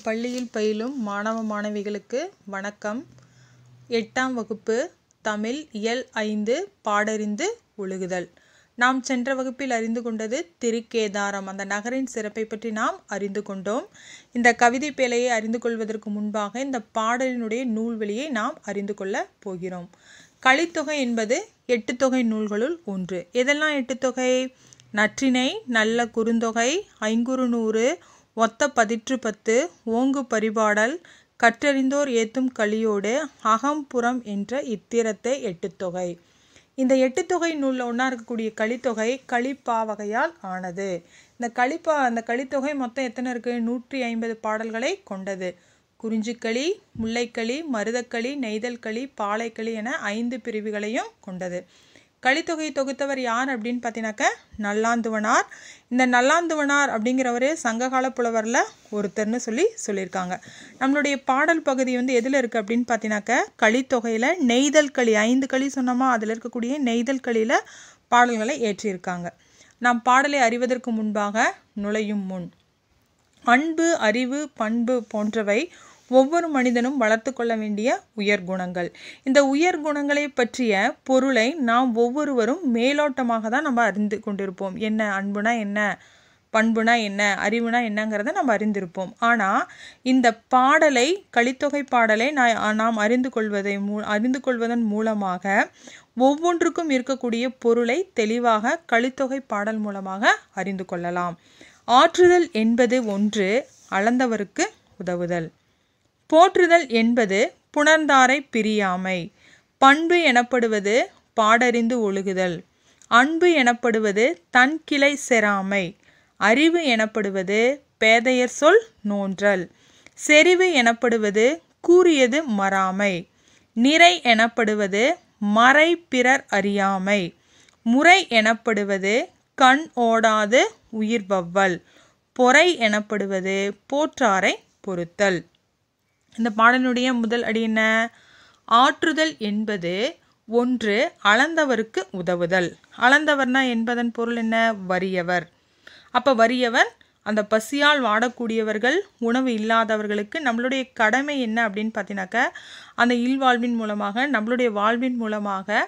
பள்ளியில் பயிலும் மாணவ மாணவிகளுக்கு வணக்கம். 8ஆம் வகுப்பு தமிழ் இயல் 5 பாடறிந்து ஒழுகுதல். நாம் சென்ற வகுப்பில் அறிந்து கொண்டது திருக்கேதாரம், அந்த நகரின் சிறப்பை பற்றி நாம் அறிந்து கொண்டோம். இந்த கவிதை பேழையை அறிந்து கொள்வதற்கு முன்பாக இந்த பாடலினுடைய நூல்வெளியை நாம் அறிந்து கொள்ள போகிறோம். கலித்தொகை என்பது 8 தொகை நூல்களுள் ஒன்று. எதெல்லாம் 8 தொகை? நற்றிணை, நல்ல குறுந்தொகை, ஐங்குறுநூறு, ஒத்த பதிற்று 10, ஓங்கு பரிபாடல், கற்றறிந்தோர் ஏத்தும் கலியோடு, அகம்புறம் என்ற இத்திரத்தை 8 தொகை. இந்த 8 தொகை நூலில் ஒன்றா இருக்கக்கூடிய கலித்தொகை கலிப்பா வகையால் ஆனது. இந்த கலித்தொகை மொத்தம் எத்தனை இருக்குது? 150 பாடல்களை கொண்டது. குறிஞ்சிக்களி, முல்லைக்களி, மருதக்களி, நெய்தல்களி, பாலைக்களி என 5 பிரிவுகளையும் கொண்டது. கலித்தொகையை தொகுத்தவர் யார் அப்படின்னு பார்த்தீங்கன்னாக்க நல்லாந்துவனார். இந்த நல்லாந்துவனார் அப்படிங்கிறவர் சங்ககால புலவரில் ஒருத்தர்னு சொல்லியிருக்காங்க. நம்மளுடைய பாடல் பகுதி எதில் இருக்குது அப்படின்னு பார்த்தீங்கன்னாக்க கலித்தொகையில் நெய்தல் களி, 5 களி சொன்னோமா, அதில் இருக்கக்கூடிய நெய்தல் களியில் பாடல்களை ஏற்றியிருக்காங்க. நாம் பாடலை அறிவதற்கு முன்பாக நுழையும் முன், அன்பு, அறிவு, பண்பு போன்றவை ஒவ்வொரு மனிதனும் வளர்த்து கொள்ள வேண்டிய உயர்குணங்கள். இந்த உயர்குணங்களை பற்றிய பொருளை நாம் ஒவ்வொருவரும் மேலோட்டமாக தான் நம்ம அறிந்து கொண்டிருப்போம். என்ன அன்புனா என்ன, பண்புனா என்ன, அறிவுனா என்னங்கிறத நம்ம அறிந்திருப்போம். ஆனால் இந்த பாடலை, கலித்தொகை பாடலை நாம் அறிந்து கொள்வதன் மூலமாக ஒவ்வொன்றுக்கும் இருக்கக்கூடிய பொருளை தெளிவாக கலித்தொகை பாடல் மூலமாக அறிந்து கொள்ளலாம். ஆற்றுதல் என்பது ஒன்று, அளந்தவருக்கு உதவுதல். போற்றுதல் என்பது புணர்ந்தாரை பிரியாமை. பண்பு எனப்படுவது பாடறிந்து ஒழுகுதல். அன்பு எனப்படுவது தன் கிளை செராமை. அறிவு எனப்படுவது பேதையர் சொல் நோன்றல். செறிவு எனப்படுவது கூறியது மறாமை. நிறை எனப்படுவது மறை பிறர் அறியாமை. முறை எனப்படுவது கண் ஓடாது உயிர் வவ்வல். பொறை எனப்படுவது போற்றாரை பொறுத்தல். இந்த பாடலுடைய முதல் அடி என்ன? ஆற்றுதல் என்பது ஒன்று, அளந்தவருக்கு உதவுதல். அளந்தவர்னா என்பதன் பொருள் என்ன? வறியவர். அப்போ வறியவர், அந்த பசியால் வாடக்கூடியவர்கள், உணவு இல்லாதவர்களுக்கு நம்மளுடைய கடமை என்ன அப்படின்னு பார்த்தீங்கன்னாக்க, அந்த இல்வாழ்வின் மூலமாக, நம்மளுடைய வாழ்வின் மூலமாக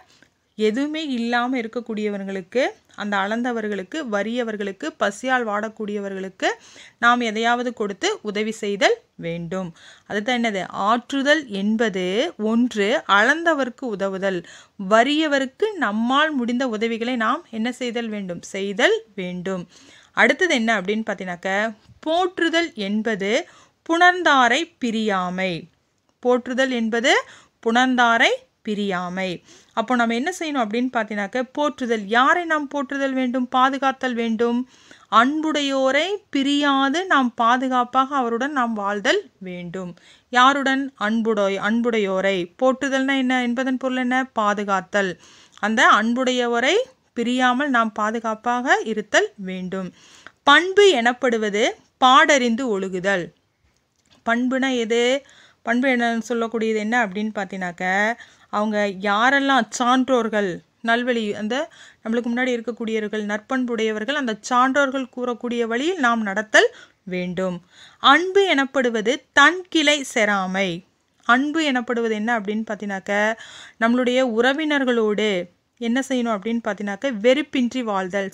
எதுவுமே இல்லாமல் இருக்கக்கூடியவர்களுக்கு, அந்த அளந்தவர்களுக்கு, வறியவர்களுக்கு, பசியால் வாடக்கூடியவர்களுக்கு நாம் எதையாவது கொடுத்து உதவி செய்தல் வேண்டும். அதுதான் என்னது? ஆற்றுதல் என்பது ஒன்று, அளந்தவருக்கு உதவுதல். வறியவருக்கு நம்மால் முடிந்த உதவிகளை நாம் என்ன செய்தல் வேண்டும்? செய்தல் வேண்டும். அடுத்தது என்ன அப்படின்னு பார்த்தீங்கன்னாக்க, போற்றுதல் என்பது புணர்ந்தாரை பிரியாமை. போற்றுதல் என்பது புணர்ந்தாரை பிரியாமை. அப்போ நம்ம என்ன செய்யணும் அப்படின்னு பார்த்தீங்கன்னாக்க, போற்றுதல், யாரை நாம் போற்றுதல் வேண்டும்? பாதுகாத்தல் வேண்டும். அன்புடையோரை பிரியாது நாம் பாதுகாப்பாக அவருடன் நாம் வாழ்தல் வேண்டும். யாருடன்? அன்புடையோரை. போற்றுதல்னா என்ன என்பதன் பொருள் என்ன? பாதுகாத்தல். அந்த அன்புடையோரை பிரியாமல் நாம் பாதுகாப்பாக இருத்தல் வேண்டும். பண்பு எனப்படுவது பாடறிந்து ஒழுகுதல். பண்புனா எது? பண்பு என்ன சொல்லக்கூடியது என்ன அப்படின்னு பார்த்தீங்கன்னாக்க, அவங்க யாரெல்லாம் சான்றோர்கள், நல்வழி, அந்த நம்மளுக்கு முன்னாடி இருக்கக்கூடியவர்கள், நற்பண்புடையவர்கள், அந்த சான்றோர்கள் கூறக்கூடிய வழியில் நாம் நடத்தல் வேண்டும். அன்பு எனப்படுவது தன் கிளை செராமை. அன்பு எனப்படுவது என்ன அப்படின்னு பார்த்தீங்கன்னாக்க, நம்மளுடைய உறவினர்களோடு என்ன செய்யணும் அப்படின்னு பார்த்தீங்கன்னாக்க, வெறுப்பின்றி வாழ்தல்.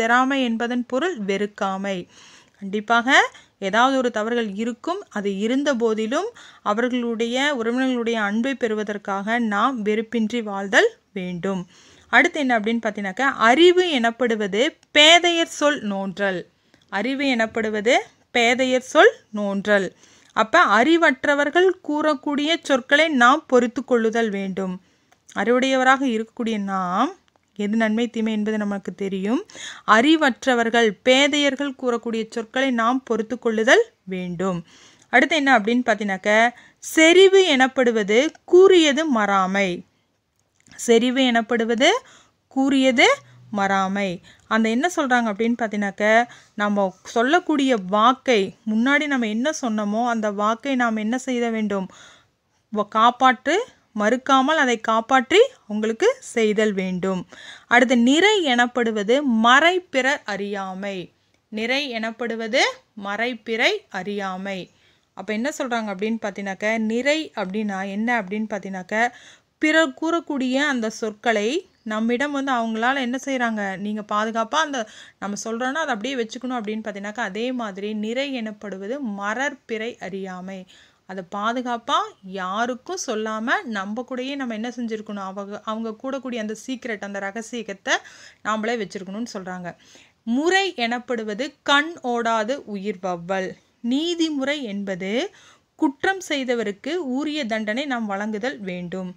செராமை என்பதன் பொருள் வெறுக்காமை. கண்டிப்பாக ஏதாவது ஒரு தவறுகள் இருக்கும், அது இருந்த போதிலும் அவர்களுடைய உறவினர்களுடைய அன்பை பெறுவதற்காக நாம் வெறுப்பின்றி வாழ்தல் வேண்டும். அடுத்து என்ன அப்படின்னு பார்த்தீங்கன்னாக்க, அறிவு எனப்படுவது பேதையர் சொல் நோன்றல். அறிவு எனப்படுவது பேதையர் சொல் நோன்றல். அப்போ அறிவற்றவர்கள் கூறக்கூடிய சொற்களை நாம் பொறுத்து கொள்ளுதல் வேண்டும். அறிவுடையவராக இருக்கக்கூடிய நாம் எது நன்மை தீமை என்பது நமக்கு தெரியும். அறிவற்றவர்கள், பேதையர்கள் கூறக்கூடிய சொற்களை நாம் பொறுத்து கொள்ளுதல் வேண்டும். அடுத்து என்ன அப்படின்னு பார்த்தீங்கன்னாக்க, செறிவு எனப்படுவது கூறியது மறாமை. செறிவு எனப்படுவது கூறியது மறாமை. அந்த என்ன சொல்கிறாங்க அப்படின்னு பார்த்தீங்கன்னாக்க, நம்ம சொல்லக்கூடிய வாக்கை, முன்னாடி நம்ம என்ன சொன்னோமோ அந்த வாக்கை நாம் என்ன செய்ய வேண்டும்? மறுக்காமல் அதை காப்பாற்றி உங்களுக்கு செய்தல் வேண்டும். அடுத்து நிறை எனப்படுவது மறை பிறர் அறியாமை. நிறை எனப்படுவது மறைப்பிறை அறியாமை. அப்போ என்ன சொல்கிறாங்க அப்படின்னு பார்த்தீங்கன்னாக்க, நிறை அப்படின்னா என்ன அப்படின்னு பார்த்தீங்கன்னாக்க, பிறர் கூறக்கூடிய அந்த சொற்களை நம்மிடம் அவங்களால என்ன செய்கிறாங்க, நீங்கள் பாதுகாப்பாக அந்த நம்ம சொல்கிறோன்னா அதை அப்படியே வச்சுக்கணும் அப்படின்னு பார்த்தீங்கன்னாக்கா, அதே மாதிரி நிறை எனப்படுவது மரற்பிறை அறியாமை. அதை பாதுகாப்பாக யாருக்கும் சொல்லாமல் நம்ம கூடயே நம்ம என்ன செஞ்சுருக்கணும், அவங்க கூடக்கூடிய அந்த சீக்ரெட், அந்த ரகசியத்தை நாமளே வச்சுருக்கணும்னு சொல்கிறாங்க. முறை எனப்படுவது கண் ஓடாது உயிர் வவ்வல். நீதிமுறை என்பது குற்றம் செய்தவருக்கு உரிய தண்டனை நாம் வழங்குதல் வேண்டும்.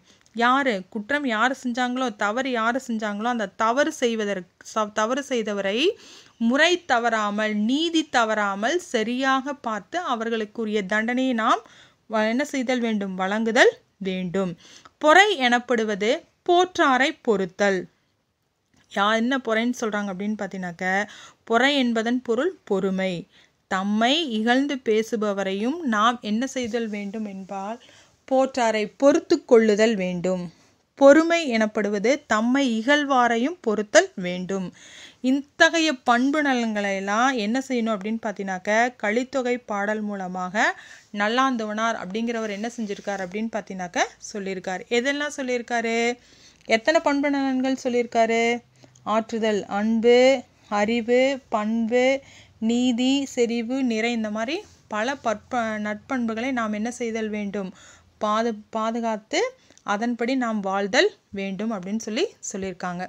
குற்றம் யார் செஞ்சாங்களோ, தவறு யார் செஞ்சாங்களோ, அந்த தவறு செய்தவரை முறை தவறாமல், நீதி தவறாமல் சரியாக பார்த்து அவர்களுக்குரிய தண்டனையை நாம் என்ன செய்தல் வேண்டும், வழங்குதல் வேண்டும். பொறை எனப்படுவது போற்றாரை பொறுத்தல். என்ன பொறைன்னு சொல்கிறாங்க அப்படின்னு பார்த்தீங்கன்னாக்க, பொறை என்பதன் பொருள் பொறுமை. தம்மை இகழ்ந்து பேசுபவரையும் நாம் என்ன செய்தல் வேண்டும் என்பால் போற்றாரை பொறுத்து கொள்ளுதல் வேண்டும். பொறுமை எனப்படுவது தம்மை இகழ்வாரையும் பொறுத்தல் வேண்டும். இத்தகைய பண்பு நலன்களெல்லாம் என்ன செய்யணும் அப்படின்னு பார்த்தீங்கன்னாக்க, கலித்தொகை பாடல் மூலமாக நல்லாந்தவனார் அப்படிங்கிறவர் என்ன செஞ்சுருக்கார் அப்படின்னு பார்த்தீங்கன்னாக்க சொல்லியிருக்கார். எதெல்லாம் சொல்லியிருக்காரு, எத்தனை பண்பு நலன்கள் சொல்லியிருக்காரு? ஆற்றுதல், அன்பு, அறிவு, பண்பு, நீதி, செறிவு, நிறை, இந்த மாதிரி பல நட்பண்புகளை நாம் என்ன செய்தல் வேண்டும், பாதுகாத்து அதன்படி நாம் வாழ்தல் வேண்டும் அப்படின்னு சொல்லியிருக்காங்க.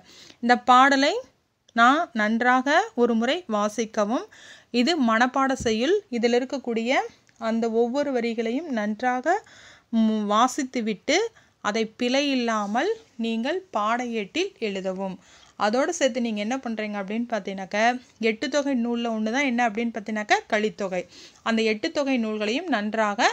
இந்த பாடலை நான் நன்றாக ஒரு முறை வாசிக்கவும். இது மனப்பாட செய்யுள். இதில் இருக்கக்கூடிய அந்த ஒவ்வொரு வரிகளையும் நன்றாக வாசித்துவிட்டு அதை பிழை இல்லாமல் நீங்கள் பாட ஏட்டில் எழுதவும். அதோடு சேர்த்து நீங்கள் என்ன பண்ணுறீங்க அப்படின்னு பார்த்தீங்கன்னாக்க, 8 தொகை நூலில் ஒன்று தான் என்ன அப்படின்னு பார்த்தீங்கன்னாக்க கலித்தொகை. அந்த 8 தொகை நூல்களையும் நன்றாக